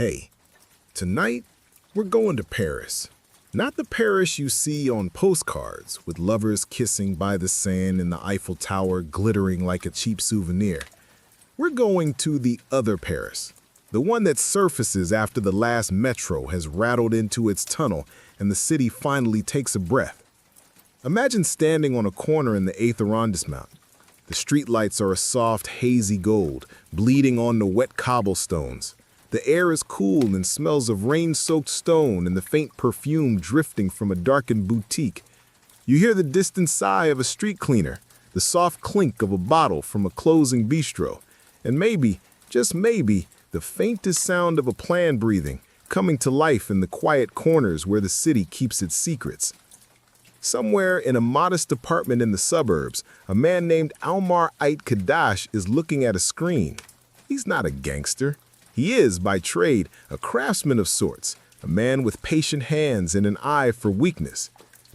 Hey, tonight we're going to Paris. Not the Paris you see on postcards, with lovers kissing by the sand and the Eiffel Tower glittering like a cheap souvenir. We're going to the other Paris, the one that surfaces after the last metro has rattled into its tunnel and the city finally takes a breath. Imagine standing on a corner in the 8th arrondissement. The streetlights are a soft, hazy gold, bleeding on the wet cobblestones. The air is cool and smells of rain-soaked stone and the faint perfume drifting from a darkened boutique. You hear the distant sigh of a street cleaner, the soft clink of a bottle from a closing bistro, and maybe, just maybe, the faintest sound of a plant breathing, coming to life in the quiet corners where the city keeps its secrets. Somewhere in a modest apartment in the suburbs, a man named Aomar Ait Khedache is looking at a screen. He's not a gangster. He is, by trade, a craftsman of sorts, a man with patient hands and an eye for weakness.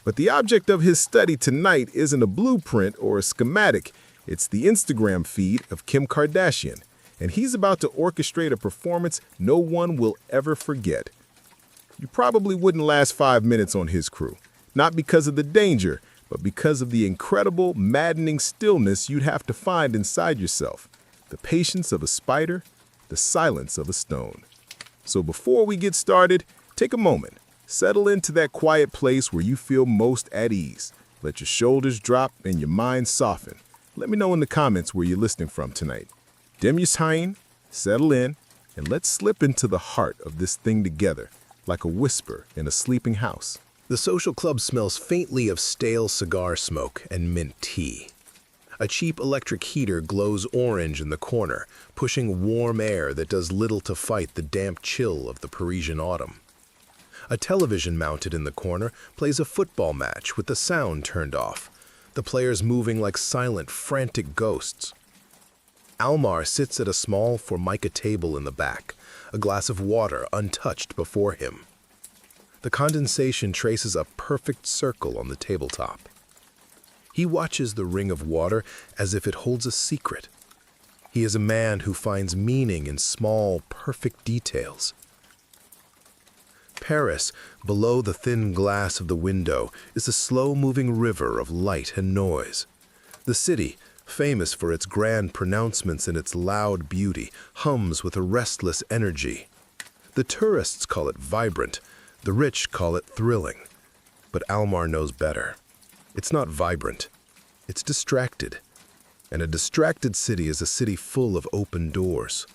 But the object of his study tonight isn't a blueprint or a schematic. It's the Instagram feed of Kim Kardashian, and he's about to orchestrate a performance no one will ever forget. You probably wouldn't last 5 minutes on his crew, not because of the danger, but because of the incredible, maddening stillness you'd have to find inside yourself, the patience of a spider, the silence of a stone. So before we get started, take a moment, settle into that quiet place where you feel most at ease. Let your shoulders drop and your mind soften. Let me know in the comments where you're listening from tonight. Dim your time, settle in, and let's slip into the heart of this thing together, like a whisper in a sleeping house. The social club smells faintly of stale cigar smoke and mint tea. A cheap electric heater glows orange in the corner, pushing warm air that does little to fight the damp chill of the Parisian autumn. A television mounted in the corner plays a football match with the sound turned off, the players moving like silent, frantic ghosts. Aomar sits at a small formica table in the back, a glass of water untouched before him. The condensation traces a perfect circle on the tabletop. He watches the ring of water as if it holds a secret. He is a man who finds meaning in small, perfect details. Paris, below the thin glass of the window, is a slow-moving river of light and noise. The city, famous for its grand pronouncements and its loud beauty, hums with a restless energy. The tourists call it vibrant, the rich call it thrilling. But Aomar knows better. It's not vibrant. It's distracted. And a distracted city is a city full of open doors.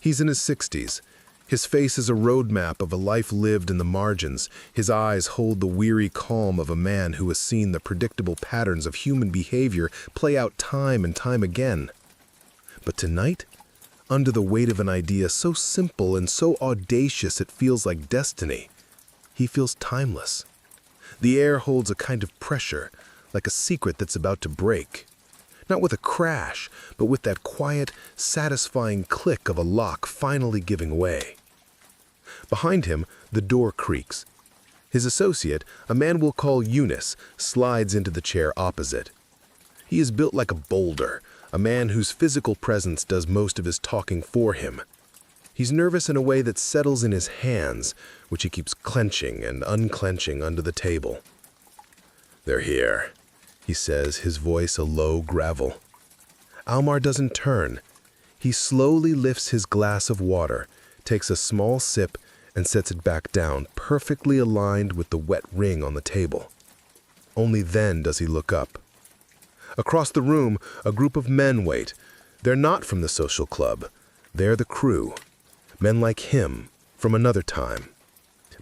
He's in his 60s. His face is a roadmap of a life lived in the margins. His eyes hold the weary calm of a man who has seen the predictable patterns of human behavior play out time and time again. But tonight, under the weight of an idea so simple and so audacious it feels like destiny, he feels timeless. The air holds a kind of pressure, like a secret that's about to break. Not with a crash, but with that quiet, satisfying click of a lock finally giving way. Behind him, the door creaks. His associate, a man we'll call Eunice, slides into the chair opposite. He is built like a boulder, a man whose physical presence does most of his talking for him. He's nervous in a way that settles in his hands, which he keeps clenching and unclenching under the table. "They're here," he says, his voice a low gravel. Aomar doesn't turn. He slowly lifts his glass of water, takes a small sip, and sets it back down, perfectly aligned with the wet ring on the table. Only then does he look up. Across the room, a group of men wait. They're not from the social club. They're the crew. Men like him, from another time.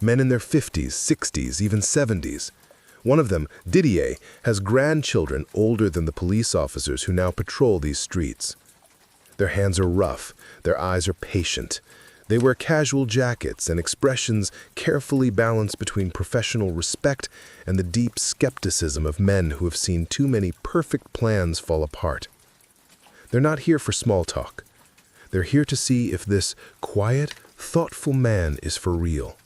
Men in their 50s, 60s, even 70s. One of them, Didier, has grandchildren older than the police officers who now patrol these streets. Their hands are rough, their eyes are patient. They wear casual jackets and expressions carefully balanced between professional respect and the deep skepticism of men who have seen too many perfect plans fall apart. They're not here for small talk. They're here to see if this quiet, thoughtful man is for real.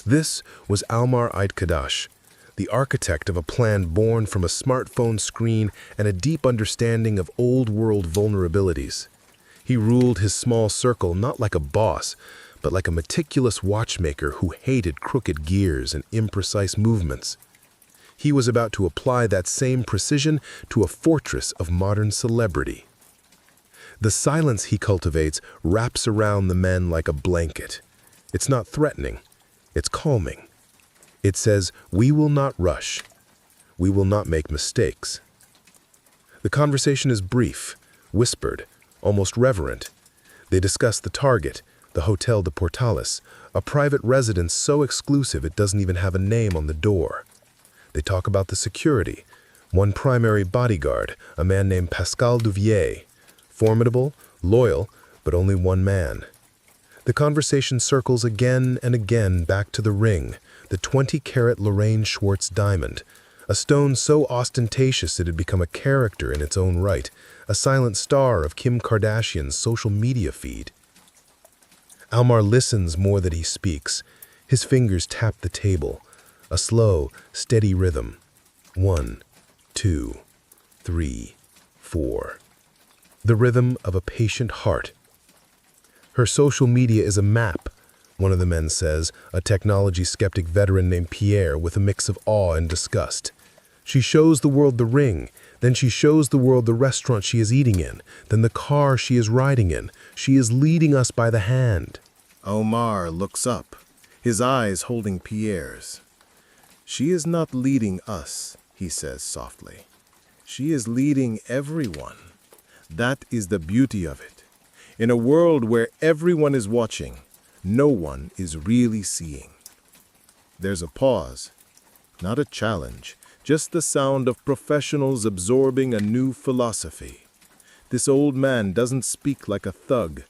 This was Aomar Ait Khedache, the architect of a plan born from a smartphone screen and a deep understanding of old-world vulnerabilities. He ruled his small circle not like a boss, but like a meticulous watchmaker who hated crooked gears and imprecise movements. He was about to apply that same precision to a fortress of modern celebrity. The silence he cultivates wraps around the men like a blanket. It's not threatening, it's calming. It says, we will not rush. We will not make mistakes. The conversation is brief, whispered, almost reverent. They discuss the target, the Hotel de Portales, a private residence so exclusive it doesn't even have a name on the door. They talk about the security, one primary bodyguard, a man named Pascal Duvier, formidable, loyal, but only one man. The conversation circles again and again back to the ring, the 20-carat Lorraine Schwartz diamond, a stone so ostentatious it had become a character in its own right, a silent star of Kim Kardashian's social media feed. Aomar listens more than he speaks. His fingers tap the table, a slow, steady rhythm. 1, 2, 3, 4. The rhythm of a patient heart. Her social media is a map, one of the men says, a technology skeptic veteran named Pierre with a mix of awe and disgust. She shows the world the ring, then she shows the world the restaurant she is eating in, then the car she is riding in. She is leading us by the hand. Aomar looks up, his eyes holding Pierre's. She is not leading us, he says softly. She is leading everyone. That is the beauty of it. In a world where everyone is watching, no one is really seeing. There's a pause, not a challenge, just the sound of professionals absorbing a new philosophy. This old man doesn't speak like a thug.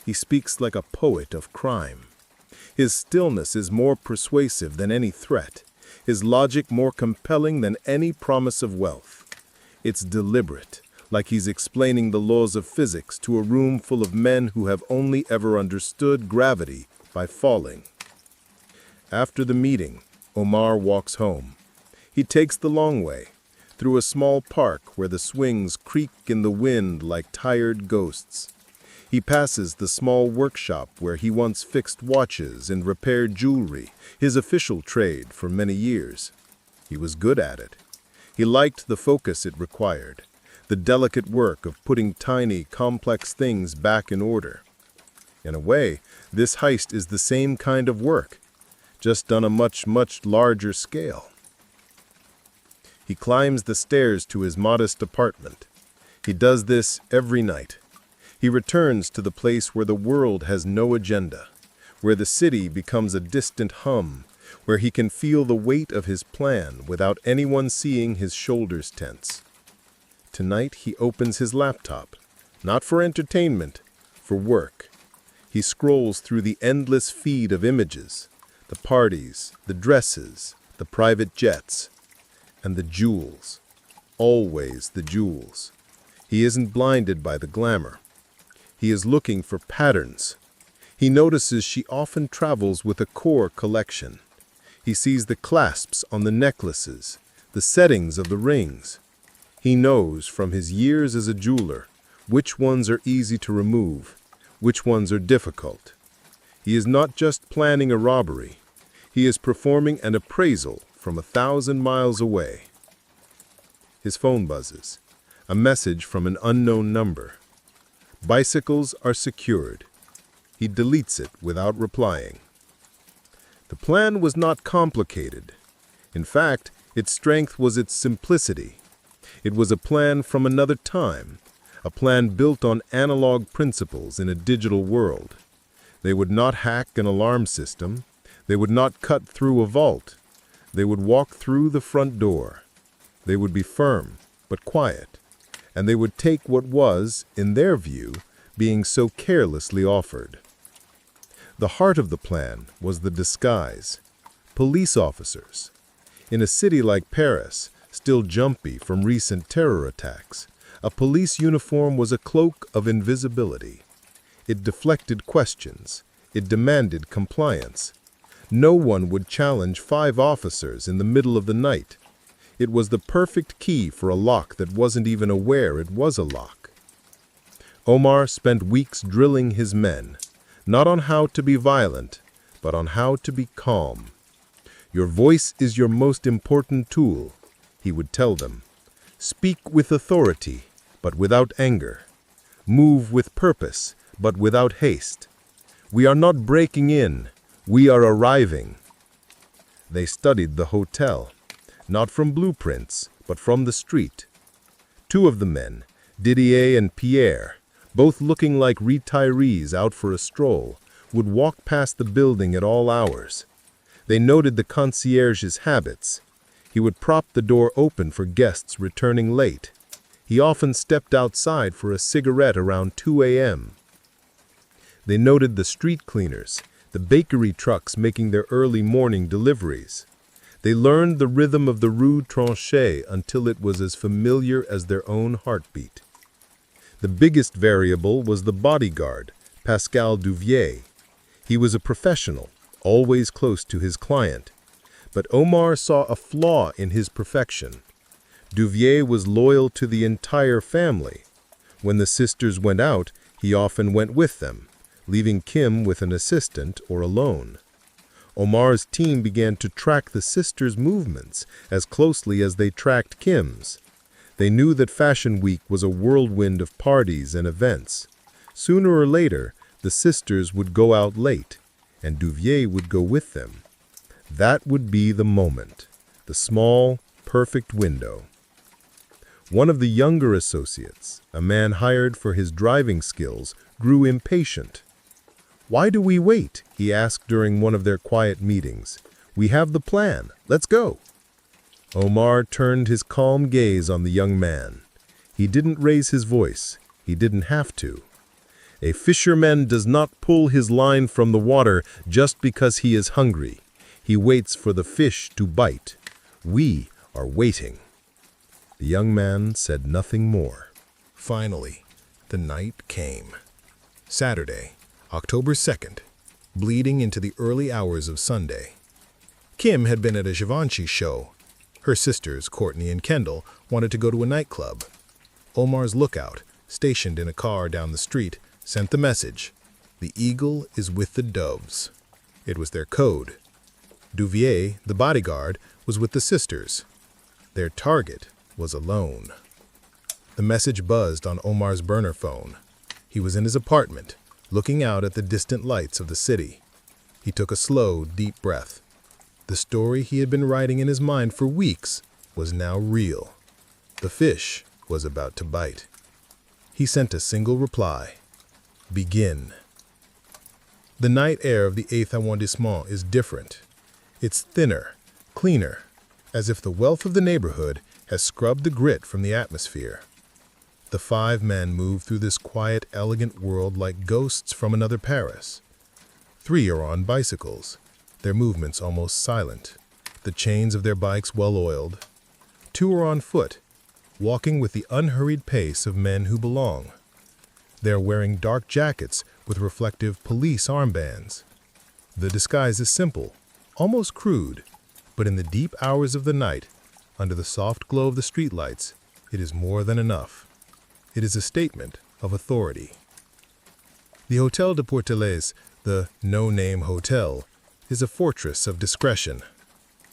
He speaks like a poet of crime. His stillness is more persuasive than any threat, his logic more compelling than any promise of wealth. It's deliberate, like he's explaining the laws of physics to a room full of men who have only ever understood gravity by falling. After the meeting, Aomar walks home. He takes the long way, through a small park where the swings creak in the wind like tired ghosts. He passes the small workshop where he once fixed watches and repaired jewelry, his official trade for many years. He was good at it. He liked the focus it required, the delicate work of putting tiny, complex things back in order. In a way, this heist is the same kind of work, just on a much, much larger scale. He climbs the stairs to his modest apartment. He does this every night. He returns to the place where the world has no agenda, where the city becomes a distant hum, where he can feel the weight of his plan without anyone seeing his shoulders tense. Tonight he opens his laptop, not for entertainment, for work. He scrolls through the endless feed of images, the parties, the dresses, the private jets, and the jewels. Always the jewels. He isn't blinded by the glamour. He is looking for patterns. He notices she often travels with a core collection. He sees the clasps on the necklaces, the settings of the rings. He knows from his years as a jeweler which ones are easy to remove, which ones are difficult. He is not just planning a robbery. He is performing an appraisal from 1,000 miles away. His phone buzzes, a message from an unknown number. Bicycles are secured. He deletes it without replying. The plan was not complicated. In fact, its strength was its simplicity. It was a plan from another time, a plan built on analog principles in a digital world. They would not hack an alarm system. They would not cut through a vault. They would walk through the front door. They would be firm, but quiet. And they would take what was, in their view, being so carelessly offered. The heart of the plan was the disguise. Police officers. In a city like Paris, still jumpy from recent terror attacks, a police uniform was a cloak of invisibility. It deflected questions. It demanded compliance. No one would challenge 5 officers in the middle of the night. It was the perfect key for a lock that wasn't even aware it was a lock. Omar spent weeks drilling his men, not on how to be violent, but on how to be calm. Your voice is your most important tool, he would tell them. Speak with authority, but without anger. Move with purpose, but without haste. We are not breaking in, we are arriving. They studied the hotel, not from blueprints, but from the street. Two of the men, Didier and Pierre, both looking like retirees out for a stroll, would walk past the building at all hours. They noted the concierge's habits. He would prop the door open for guests returning late. He often stepped outside for a cigarette around 2 a.m. They noted the street cleaners, the bakery trucks making their early morning deliveries. They learned the rhythm of the Rue Tronchet until it was as familiar as their own heartbeat. The biggest variable was the bodyguard, Pascal Duvier. He was a professional, always close to his client. But Omar saw a flaw in his perfection. Duvier was loyal to the entire family. When the sisters went out, he often went with them, leaving Kim with an assistant or alone. Omar's team began to track the sisters' movements as closely as they tracked Kim's. They knew that Fashion Week was a whirlwind of parties and events. Sooner or later, the sisters would go out late, and Duvier would go with them. That would be the moment, the small, perfect window. One of the younger associates, a man hired for his driving skills, grew impatient. "Why do we wait?" he asked during one of their quiet meetings. "We have the plan. Let's go." Omar turned his calm gaze on the young man. He didn't raise his voice. He didn't have to. A fisherman does not pull his line from the water just because he is hungry. He waits for the fish to bite. We are waiting. The young man said nothing more. Finally, the night came. Saturday, October 2nd, bleeding into the early hours of Sunday. Kim had been at a Givenchy show. Her sisters, Courtney and Kendall, wanted to go to a nightclub. Omar's lookout, stationed in a car down the street, sent the message, "The eagle is with the doves." It was their code. Duvier, the bodyguard, was with the sisters. Their target was alone. The message buzzed on Omar's burner phone. He was in his apartment, looking out at the distant lights of the city. He took a slow, deep breath. The story he had been writing in his mind for weeks was now real. The fish was about to bite. He sent a single reply: "Begin." The night air of the 8th arrondissement is different. It's thinner, cleaner, as if the wealth of the neighborhood has scrubbed the grit from the atmosphere. The 5 men move through this quiet, elegant world like ghosts from another Paris. 3 are on bicycles, their movements almost silent, the chains of their bikes well-oiled. 2 are on foot, walking with the unhurried pace of men who belong. They are wearing dark jackets with reflective police armbands. The disguise is simple, almost crude, but in the deep hours of the night, under the soft glow of the streetlights, it is more than enough. It is a statement of authority. The Hotel de Portelès, the no-name hotel, is a fortress of discretion.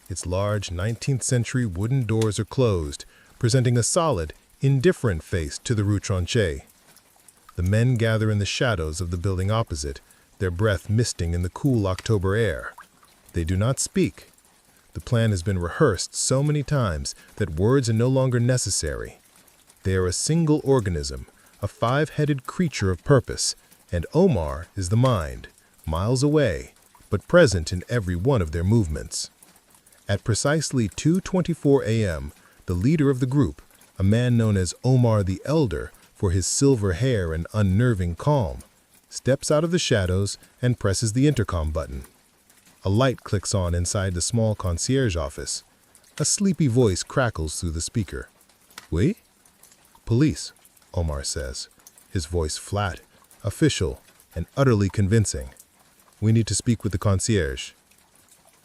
Its large 19th century wooden doors are closed, presenting a solid, indifferent face to the Rue Tronchet. The men gather in the shadows of the building opposite, their breath misting in the cool October air. They do not speak. The plan has been rehearsed so many times that words are no longer necessary. They are a single organism, a 5-headed creature of purpose, and Omar is the mind, miles away, but present in every one of their movements. At precisely 2:24 a.m., the leader of the group, a man known as Omar the Elder for his silver hair and unnerving calm, steps out of the shadows and presses the intercom button. A light clicks on inside the small concierge office. A sleepy voice crackles through the speaker. "Oui?" "Police," Omar says, his voice flat, official, and utterly convincing. "We need to speak with the concierge."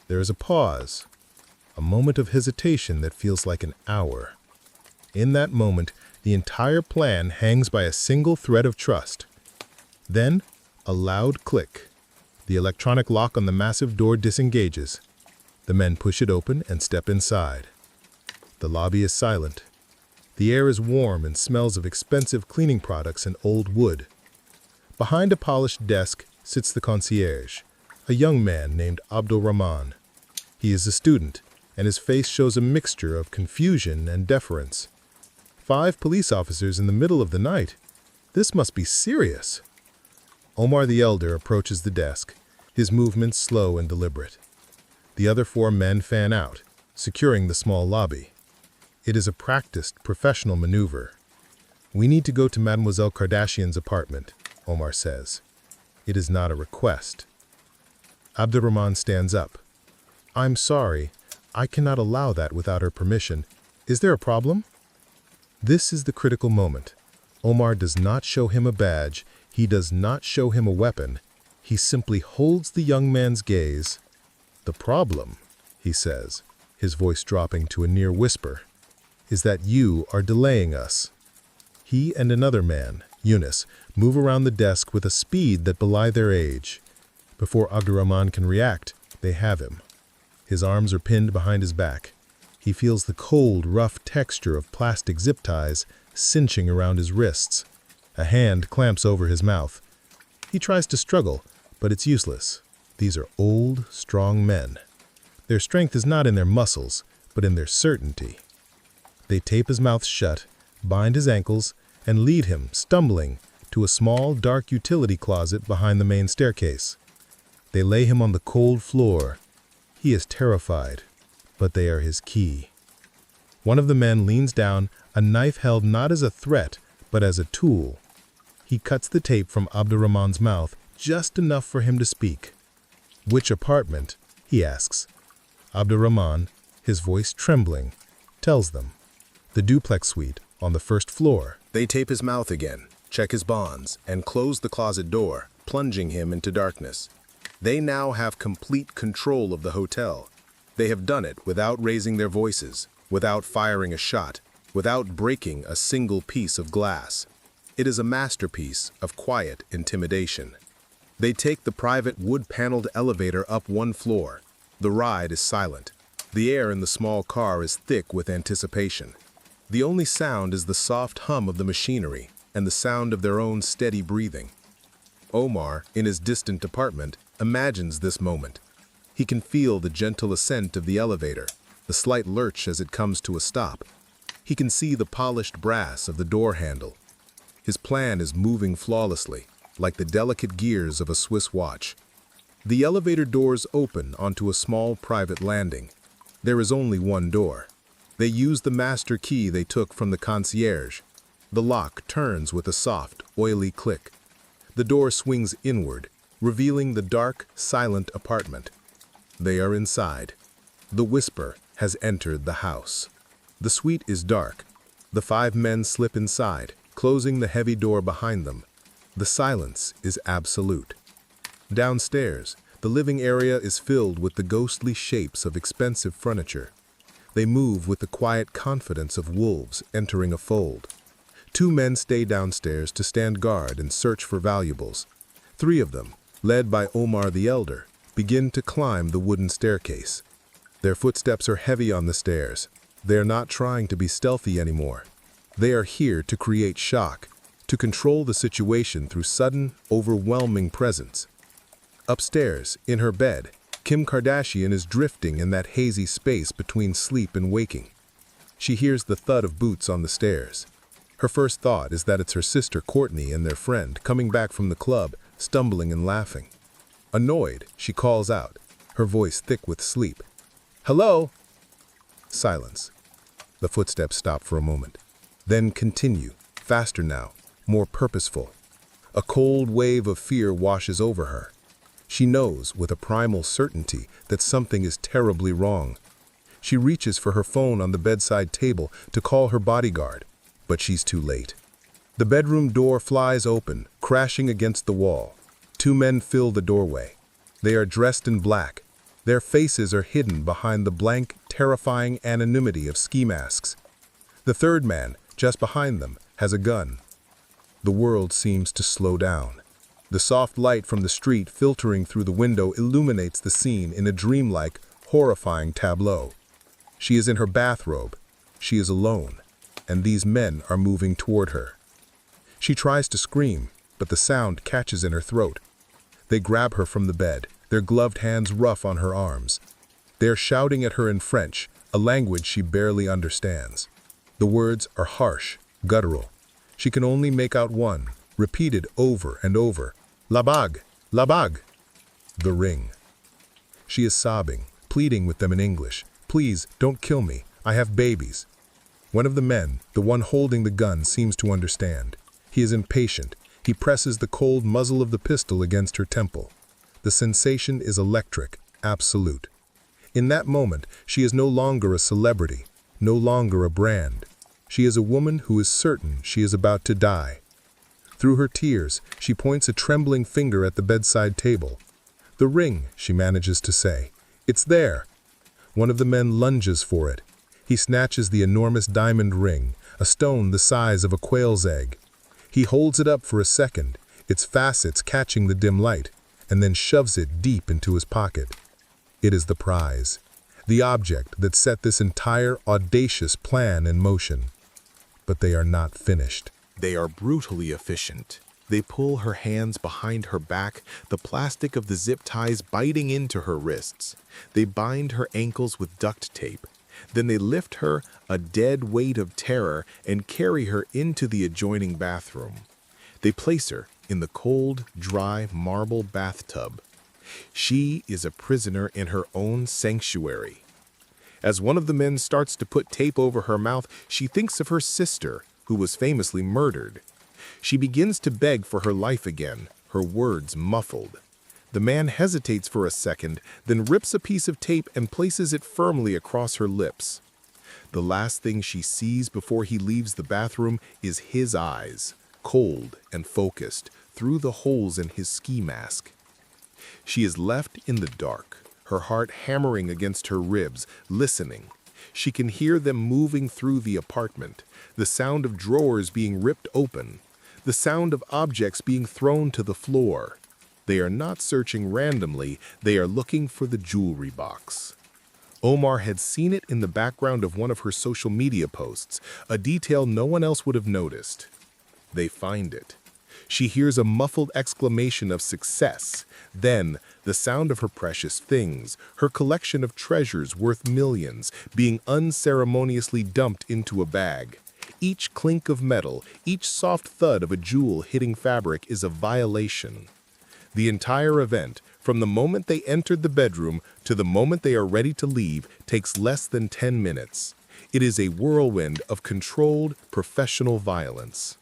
There is a pause, a moment of hesitation that feels like an hour. In that moment, The entire plan hangs by a single thread of trust. Then, a loud click. The electronic lock on the massive door disengages. The men push it open and step inside. The lobby is silent. The air is warm and smells of expensive cleaning products and old wood. Behind a polished desk sits the concierge, a young man named Abdul Rahman. He is a student, and his face shows a mixture of confusion and deference. 5 police officers in the middle of the night. This must be serious. Omar the Elder approaches the desk, his movements slow and deliberate. The other 4 men fan out, securing the small lobby. It is a practiced, professional maneuver. "We need to go to Mademoiselle Kardashian's apartment," Omar says. It is not a request. Abdurrahman stands up. "I'm sorry. I cannot allow that without her permission. Is there a problem?" This is the critical moment. Omar does not show him a badge. He does not show him a weapon. He simply holds the young man's gaze. "The problem," he says, his voice dropping to a near whisper, "is that you are delaying us." He and another man, Yunus, move around the desk with a speed that belie their age. Before Abdurrahman can react, they have him. His arms are pinned behind his back. He feels the cold, rough texture of plastic zip ties cinching around his wrists. A hand clamps over his mouth. He tries to struggle, but it's useless. These are old, strong men. Their strength is not in their muscles, but in their certainty. They tape his mouth shut, bind his ankles, and lead him, stumbling, to a small, dark utility closet behind the main staircase. They lay him on the cold floor. He is terrified, but they are his key. One of the men leans down, a knife held not as a threat, but as a tool. He cuts the tape from Abdurrahman's mouth, just enough for him to speak. "Which apartment?" he asks. Abdurrahman, his voice trembling, tells them. "The duplex suite on the first floor." They tape his mouth again, check his bonds, and close the closet door, plunging him into darkness. They now have complete control of the hotel. They have done it without raising their voices, without firing a shot, without breaking a single piece of glass. It is a masterpiece of quiet intimidation. They take the private wood-paneled elevator up one floor. The ride is silent. The air in the small car is thick with anticipation. The only sound is the soft hum of the machinery and the sound of their own steady breathing. Omar, in his distant apartment, imagines this moment. He can feel the gentle ascent of the elevator, the slight lurch as it comes to a stop. He can see the polished brass of the door handle. His plan is moving flawlessly, like the delicate gears of a Swiss watch. The elevator doors open onto a small private landing. There is only one door. They use the master key they took from the concierge. The lock turns with a soft, oily click. The door swings inward, revealing the dark, silent apartment. They are inside. The whisper has entered the house. The suite is dark. The 5 men slip inside, closing the heavy door behind them. The silence is absolute. Downstairs, the living area is filled with the ghostly shapes of expensive furniture. They move with the quiet confidence of wolves entering a fold. 2 men stay downstairs to stand guard and search for valuables. 3 of them, led by Omar the Elder, begin to climb the wooden staircase. Their footsteps are heavy on the stairs. They are not trying to be stealthy anymore. They are here to create shock, to control the situation through sudden, overwhelming presence. Upstairs, in her bed, Kim Kardashian is drifting in that hazy space between sleep and waking. She hears the thud of boots on the stairs. Her first thought is that it's her sister Courtney and their friend coming back from the club, stumbling and laughing. Annoyed, she calls out, her voice thick with sleep. "Hello?" Silence. The footsteps stop for a moment, then continue, faster now, more purposeful. A cold wave of fear washes over her. She knows with a primal certainty that something is terribly wrong. She reaches for her phone on the bedside table to call her bodyguard, but she's too late. The bedroom door flies open, crashing against the wall. 2 men fill the doorway. They are dressed in black. Their faces are hidden behind the blank, terrifying anonymity of ski masks. The 3rd man, just behind them, has a gun. The world seems to slow down. The soft light from the street filtering through the window illuminates the scene in a dreamlike, horrifying tableau. She is in her bathrobe. She is alone, and these men are moving toward her. She tries to scream, but the sound catches in her throat. They grab her from the bed, their gloved hands rough on her arms. They are shouting at her in French, a language she barely understands. The words are harsh, guttural. She can only make out one, repeated over and over. La bague, la bague. The ring. She is sobbing, pleading with them in English. Please, don't kill me. I have babies. One of the men, the one holding the gun, seems to understand. He is impatient. He presses the cold muzzle of the pistol against her temple. The sensation is electric, absolute. In that moment, she is no longer a celebrity, no longer a brand. She is a woman who is certain she is about to die. Through her tears, she points a trembling finger at the bedside table. The ring, she manages to say. It's there. One of the men lunges for it. He snatches the enormous diamond ring, a stone the size of a quail's egg. He holds it up for a second, its facets catching the dim light, and then shoves it deep into his pocket. It is the prize, the object that set this entire audacious plan in motion. But they are not finished. They are brutally efficient. They pull her hands behind her back, the plastic of the zip ties biting into her wrists. They bind her ankles with duct tape. Then they lift her, a dead weight of terror, and carry her into the adjoining bathroom. They place her in the cold, dry marble bathtub. She is a prisoner in her own sanctuary. As one of the men starts to put tape over her mouth, she thinks of her sister, who was famously murdered. She begins to beg for her life again, her words muffled. The man hesitates for a second, then rips a piece of tape and places it firmly across her lips. The last thing she sees before he leaves the bathroom is his eyes, cold and focused, through the holes in his ski mask. She is left in the dark, her heart hammering against her ribs, listening. She can hear them moving through the apartment, the sound of drawers being ripped open, the sound of objects being thrown to the floor. They are not searching randomly, they are looking for the jewelry box. Omar had seen it in the background of one of her social media posts, a detail no one else would have noticed. They find it. She hears a muffled exclamation of success. Then, the sound of her precious things, her collection of treasures worth millions, being unceremoniously dumped into a bag. Each clink of metal, each soft thud of a jewel hitting fabric is a violation. The entire event, from the moment they entered the bedroom to the moment they are ready to leave, takes less than 10 minutes. It is a whirlwind of controlled, professional violence.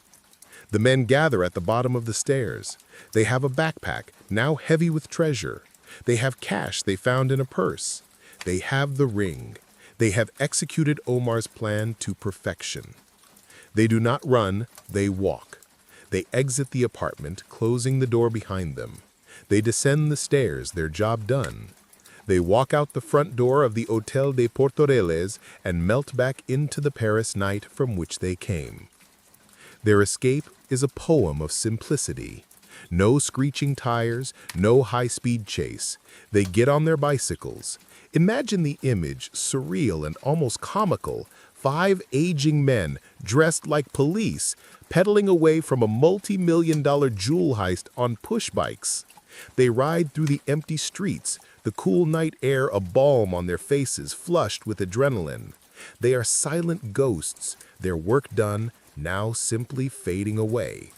The men gather at the bottom of the stairs. They have a backpack, now heavy with treasure. They have cash they found in a purse. They have the ring. They have executed Omar's plan to perfection. They do not run, they walk. They exit the apartment, closing the door behind them. They descend the stairs, their job done. They walk out the front door of the Hotel de Portoreles and melt back into the Paris night from which they came. Their escape is a poem of simplicity. No screeching tires, no high-speed chase. They get on their bicycles. Imagine the image, surreal and almost comical. 5 aging men, dressed like police, pedaling away from a multi-million-dollar jewel heist on push bikes. They ride through the empty streets, the cool night air a balm on their faces, flushed with adrenaline. They are silent ghosts, their work done, now simply fading away.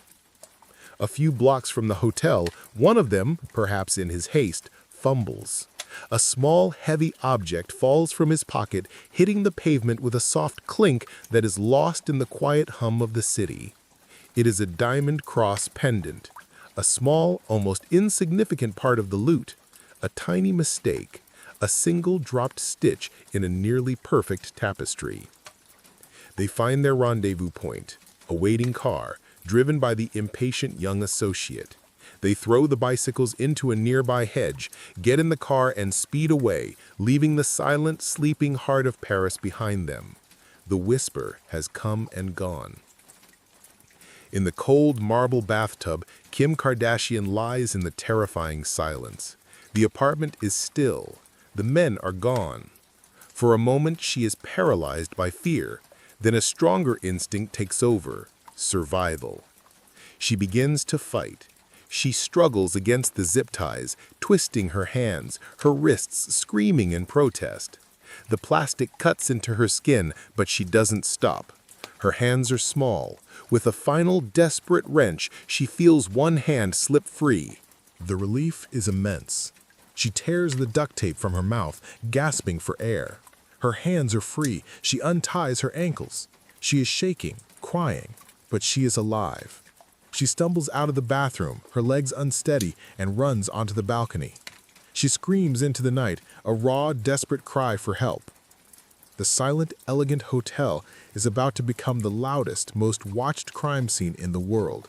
A few blocks from the hotel, one of them, perhaps in his haste, fumbles. A small, heavy object falls from his pocket, hitting the pavement with a soft clink that is lost in the quiet hum of the city. It is a diamond cross pendant, a small, almost insignificant part of the loot, a tiny mistake, a single dropped stitch in a nearly perfect tapestry. They find their rendezvous point, a waiting car, driven by the impatient young associate. They throw the bicycles into a nearby hedge, get in the car and speed away, leaving the silent, sleeping heart of Paris behind them. The whisper has come and gone. In the cold marble bathtub, Kim Kardashian lies in the terrifying silence. The apartment is still. The men are gone. For a moment, she is paralyzed by fear. Then a stronger instinct takes over: survival. She begins to fight. She struggles against the zip ties, twisting her hands, her wrists screaming in protest. The plastic cuts into her skin, but she doesn't stop. Her hands are small. With a final desperate wrench, she feels one hand slip free. The relief is immense. She tears the duct tape from her mouth, gasping for air. Her hands are free. She unties her ankles. She is shaking, crying, but she is alive. She stumbles out of the bathroom, her legs unsteady, and runs onto the balcony. She screams into the night, a raw, desperate cry for help. The silent, elegant hotel is about to become the loudest, most watched crime scene in the world.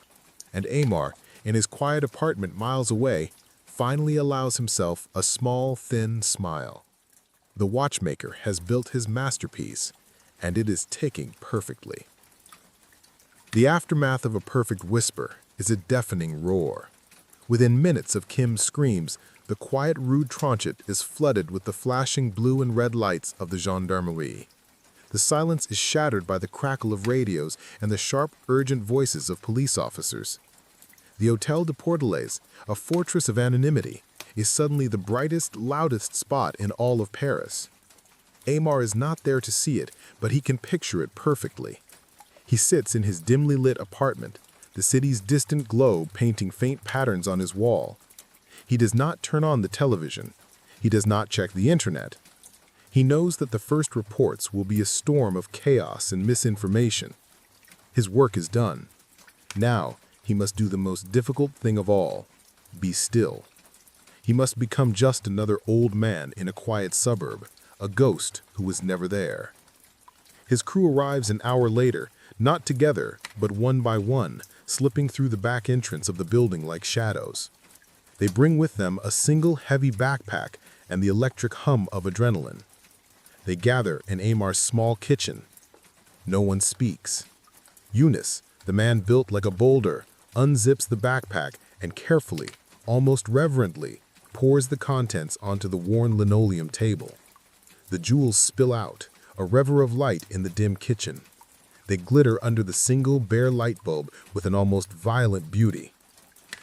And Aomar, in his quiet apartment miles away, finally allows himself a small, thin smile. The watchmaker has built his masterpiece, and it is ticking perfectly. The aftermath of a perfect whisper is a deafening roar. Within minutes of Kim's screams, the quiet Rue Tronchet is flooded with the flashing blue and red lights of the gendarmerie. The silence is shattered by the crackle of radios and the sharp, urgent voices of police officers. The Hôtel de Portelaise, a fortress of anonymity, is suddenly the brightest, loudest spot in all of Paris. Aomar is not there to see it, but he can picture it perfectly. He sits in his dimly lit apartment, the city's distant globe painting faint patterns on his wall. He does not turn on the television. He does not check the internet. He knows that the first reports will be a storm of chaos and misinformation. His work is done. Now, he must do the most difficult thing of all: be still. He must become just another old man in a quiet suburb, a ghost who was never there. His crew arrives an hour later, not together, but one by one, slipping through the back entrance of the building like shadows. They bring with them a single heavy backpack and the electric hum of adrenaline. They gather in Aomar's small kitchen. No one speaks. Yunus, the man built like a boulder, unzips the backpack and carefully, almost reverently, pours the contents onto the worn linoleum table. The jewels spill out, a river of light in the dim kitchen. They glitter under the single bare light bulb with an almost violent beauty.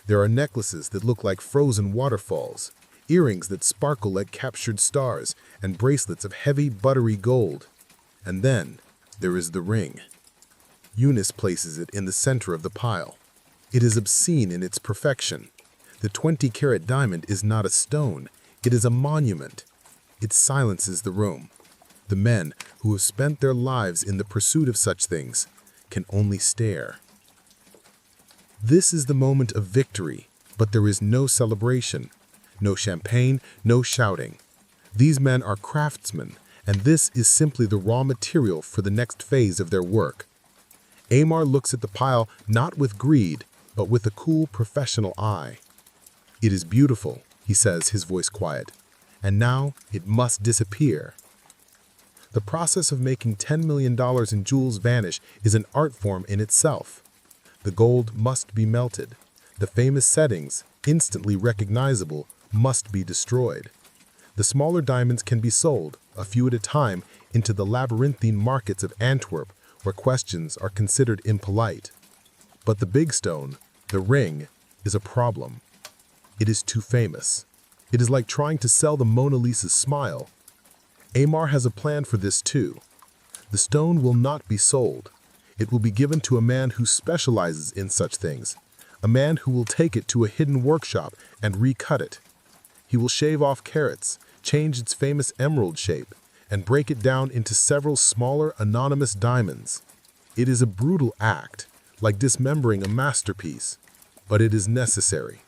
There are necklaces that look like frozen waterfalls, earrings that sparkle like captured stars, and bracelets of heavy, buttery gold. And then there is the ring. Yunus places it in the center of the pile. It is obscene in its perfection. The 20-carat diamond is not a stone. It is a monument. It silences the room. The men who have spent their lives in the pursuit of such things can only stare. This is the moment of victory, but there is no celebration, no champagne, no shouting. These men are craftsmen, and this is simply the raw material for the next phase of their work. Aomar looks at the pile not with greed, but with a cool professional eye. "It is beautiful," he says, his voice quiet, "and now it must disappear." The process of making $10 million in jewels vanish is an art form in itself. The gold must be melted. The famous settings, instantly recognizable, must be destroyed. The smaller diamonds can be sold, a few at a time, into the labyrinthine markets of Antwerp, where questions are considered impolite. But the big stone, the ring, is a problem. It is too famous. It is like trying to sell the Mona Lisa's smile. Aomar has a plan for this too. The stone will not be sold. It will be given to a man who specializes in such things, a man who will take it to a hidden workshop and recut it. He will shave off carats, change its famous emerald shape, and break it down into several smaller anonymous diamonds. It is a brutal act, like dismembering a masterpiece, but it is necessary.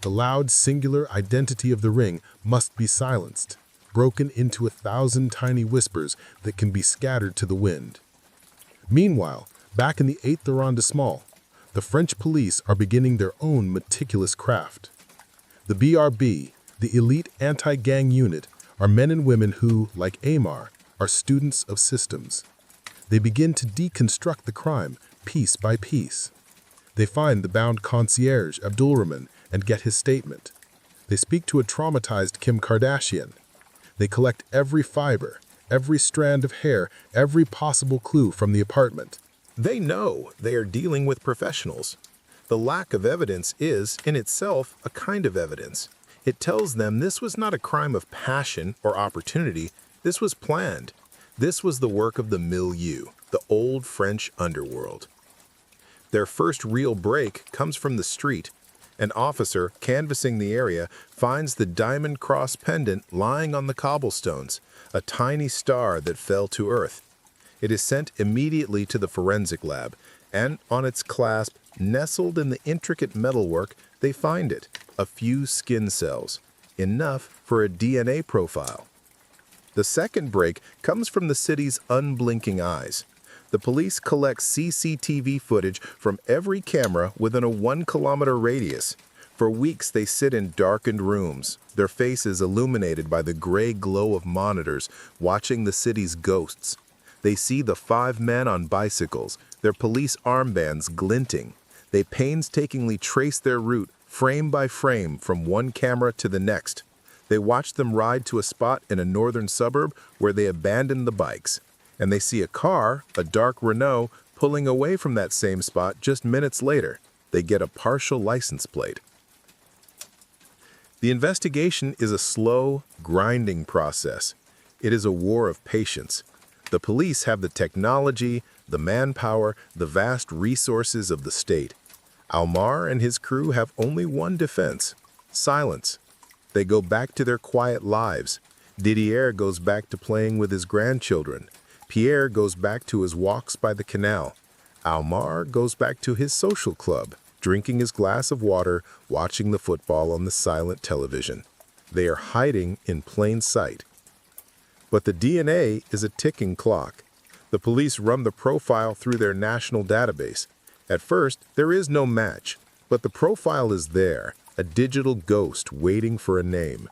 The loud, singular identity of the ring must be silenced, broken into 1,000 tiny whispers that can be scattered to the wind. Meanwhile, back in the 8th arrondissement, the French police are beginning their own meticulous craft. The BRB, the elite anti-gang unit, are men and women who, like Aomar, are students of systems. They begin to deconstruct the crime, piece by piece. They find the bound concierge, Abdulrahman, and get his statement. They speak to a traumatized Kim Kardashian. They collect every fiber, every strand of hair, every possible clue from the apartment. They know they are dealing with professionals. The lack of evidence is, in itself, a kind of evidence. It tells them this was not a crime of passion or opportunity. This was planned. This was the work of the milieu, the old French underworld. Their first real break comes from the street. An officer, canvassing the area, finds the diamond cross pendant lying on the cobblestones, a tiny star that fell to earth. It is sent immediately to the forensic lab, and on its clasp, nestled in the intricate metalwork, they find it, a few skin cells, enough for a DNA profile. The second break comes from the city's unblinking eyes. The police collect CCTV footage from every camera within a 1-kilometer radius. For weeks, they sit in darkened rooms, their faces illuminated by the gray glow of monitors, watching the city's ghosts. They see the 5 men on bicycles, their police armbands glinting. They painstakingly trace their route, frame by frame, from one camera to the next. They watch them ride to a spot in a northern suburb where they abandon the bikes. And they see a car, a dark Renault, pulling away from that same spot just minutes later. They get a partial license plate. The investigation is a slow, grinding process. It is a war of patience. The police have the technology, the manpower, the vast resources of the state. Aomar and his crew have only one defense: silence. They go back to their quiet lives. Didier goes back to playing with his grandchildren. Pierre goes back to his walks by the canal. Aomar goes back to his social club, drinking his glass of water, watching the football on the silent television. They are hiding in plain sight. But the DNA is a ticking clock. The police run the profile through their national database. At first, there is no match, but the profile is there, a digital ghost waiting for a name.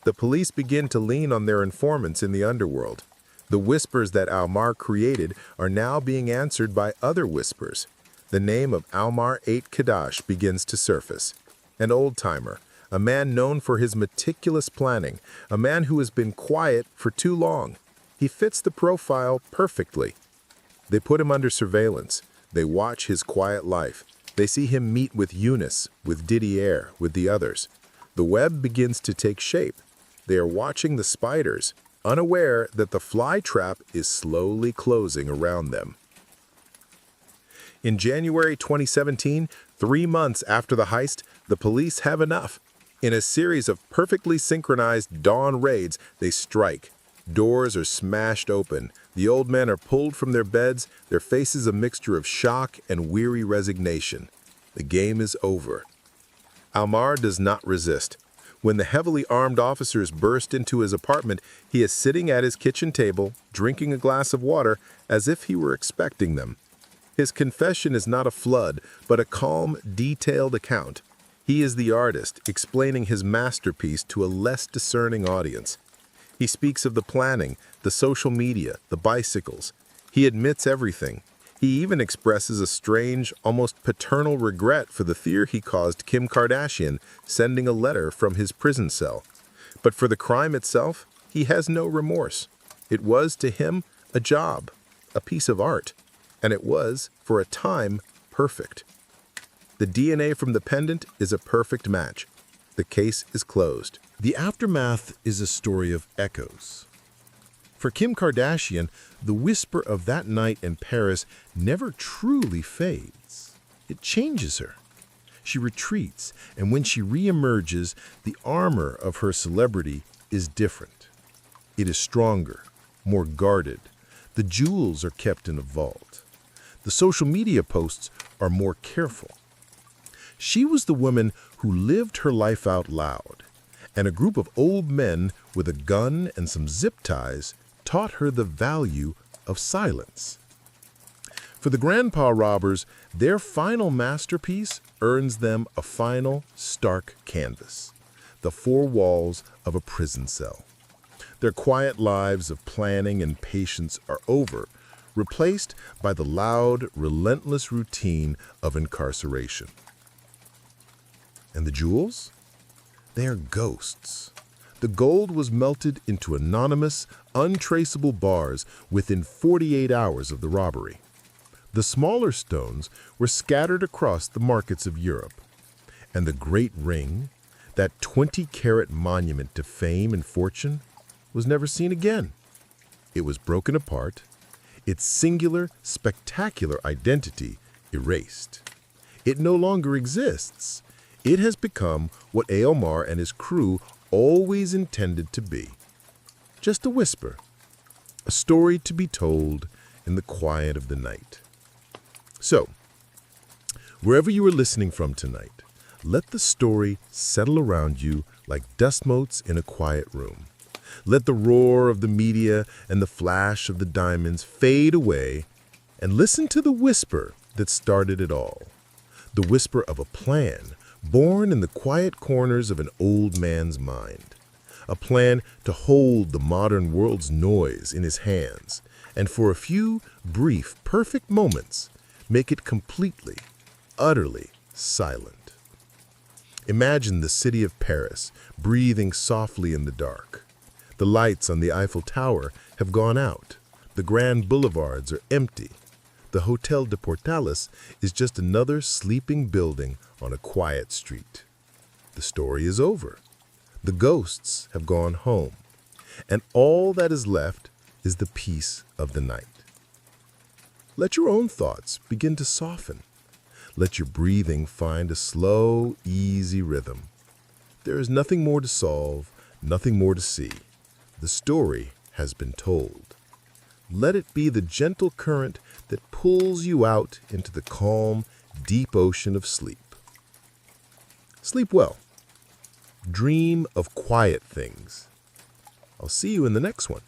The police begin to lean on their informants in the underworld. The whispers that Aomar created are now being answered by other whispers. The name of Aomar Ait Khedache begins to surface. An old-timer, a man known for his meticulous planning, a man who has been quiet for too long. He fits the profile perfectly. They put him under surveillance. They watch his quiet life. They see him meet with Eunice, with Didier, with the others. The web begins to take shape. They are watching the spiders, unaware that the fly trap is slowly closing around them. In January 2017, 3 months after the heist, the police have enough. In a series of perfectly synchronized dawn raids, they strike. Doors are smashed open. The old men are pulled from their beds, their faces a mixture of shock and weary resignation. The game is over. Aomar does not resist. When the heavily armed officers burst into his apartment, he is sitting at his kitchen table, drinking a glass of water, as if he were expecting them. His confession is not a flood, but a calm, detailed account. He is the artist, explaining his masterpiece to a less discerning audience. He speaks of the planning, the social media, the bicycles. He admits everything. He even expresses a strange, almost paternal regret for the fear he caused Kim Kardashian, sending a letter from his prison cell. But for the crime itself, he has no remorse. It was, to him, a job, a piece of art, and it was, for a time, perfect. The DNA from the pendant is a perfect match. The case is closed. The aftermath is a story of echoes. For Kim Kardashian, the whisper of that night in Paris never truly fades. It changes her. She retreats, and when she reemerges, the armor of her celebrity is different. It is stronger, more guarded. The jewels are kept in a vault. The social media posts are more careful. She was the woman who lived her life out loud, and a group of old men with a gun and some zip ties taught her the value of silence. For the grandpa robbers, their final masterpiece earns them a final, stark canvas, the 4 walls of a prison cell. Their quiet lives of planning and patience are over, replaced by the loud, relentless routine of incarceration. And the jewels? They are ghosts. The gold was melted into anonymous, untraceable bars within 48 hours of the robbery. The smaller stones were scattered across the markets of Europe. And the great ring, that 20-carat monument to fame and fortune, was never seen again. It was broken apart, its singular, spectacular identity erased. It no longer exists. It has become what Aomar and his crew always intended to be. Just a whisper, a story to be told in the quiet of the night. So, wherever you are listening from tonight, let the story settle around you like dust motes in a quiet room. Let the roar of the media and the flash of the diamonds fade away, and listen to the whisper that started it all. The whisper of a plan born in the quiet corners of an old man's mind. A plan to hold the modern world's noise in his hands, and for a few brief, perfect moments, make it completely, utterly silent. Imagine the city of Paris breathing softly in the dark. The lights on the Eiffel Tower have gone out. The grand boulevards are empty. The Hotel de Portales is just another sleeping building on a quiet street. The story is over. The ghosts have gone home, and all that is left is the peace of the night. Let your own thoughts begin to soften. Let your breathing find a slow, easy rhythm. There is nothing more to solve, nothing more to see. The story has been told. Let it be the gentle current that pulls you out into the calm, deep ocean of sleep. Sleep well. Dream of quiet things. I'll see you in the next one.